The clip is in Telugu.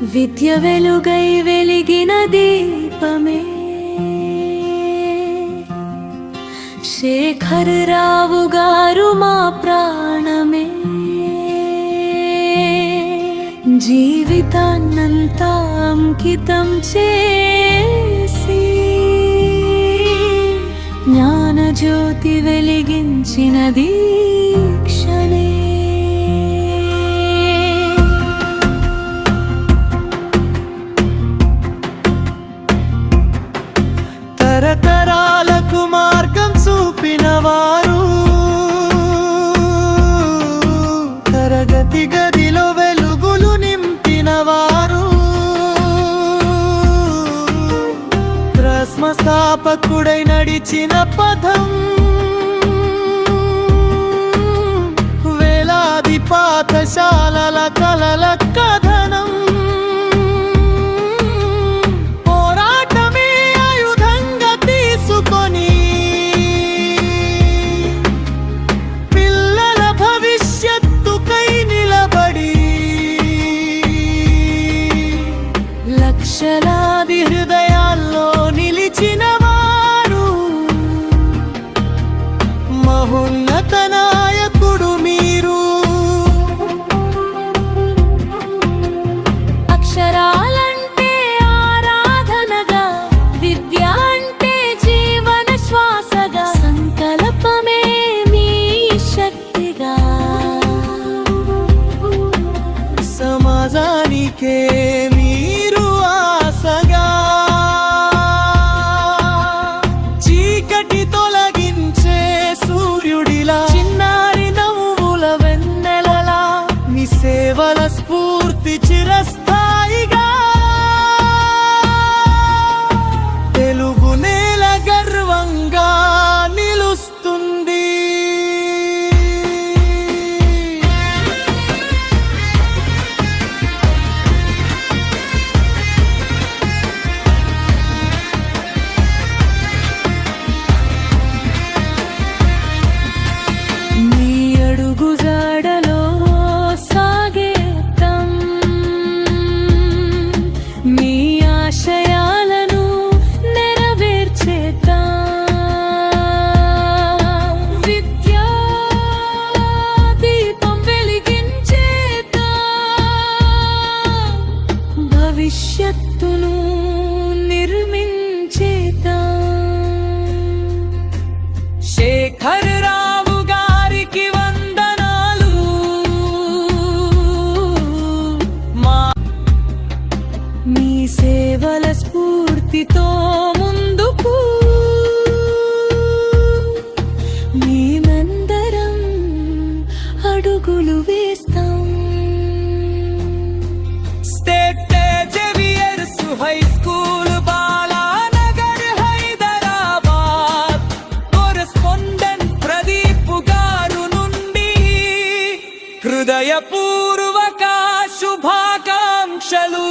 విద్య వెలుగై వెలిగిన దీపమే శేఖర్ రావు గారు మా ప్రాణమే జీవితాన్నంతా అంకితం చేసి జ్ఞానజ్యోతి వెలిగించిన దీక్షనే తరతరాలకు మార్గం చూపినవారు తరగతి గదిలో వెలుగులు నింపినవారు స్థాపకుడై నడిచిన పదం వేలాది పాఠశాలల కలల కథనం పోరాటమే ఆయుధంగా తీసుకొని పిల్లల భవిష్యత్తుకై నిలబడి లక్షలాది హృదయాల్లో నిలిచినవారు మహోన్నత నాయకుడు మీరు. అక్షరాలంటే ఆరాధనగా, విద్య అంటే జీవన శ్వాసగా, సంకల్పమే మీ శక్తిగా, సమాజానికే మీరు ఆశగా, చీకటి తొలగించే సూర్యుడిలా, చిన్నారి నవ్వుల వెన్నెలలా, మీ సేవల స్ఫూర్తి చిరస్థాయిగా తెలుగు నేల గర్వంగా నిలుస్తుంది. మీ అడుగు జాడలో సాగేద్దాం, మీ ఆశయాలను నెరవేర్చేద్దాం. విద్యా దీపం వెలిగించేద్దాం, భవిష్యత్తును నిర్మించేద్దాం. శేఖర్ రావు గారికి వందనాలు. మీ సేవల స్ఫూర్తితో ముందుకు మేమందరం అడుగులు వేస్తాం. State Xavier's high school Balanagar Hyderabad correspondent Pradeep గారు నుండి హృదయపూర్వక శుభాకాంక్షలు.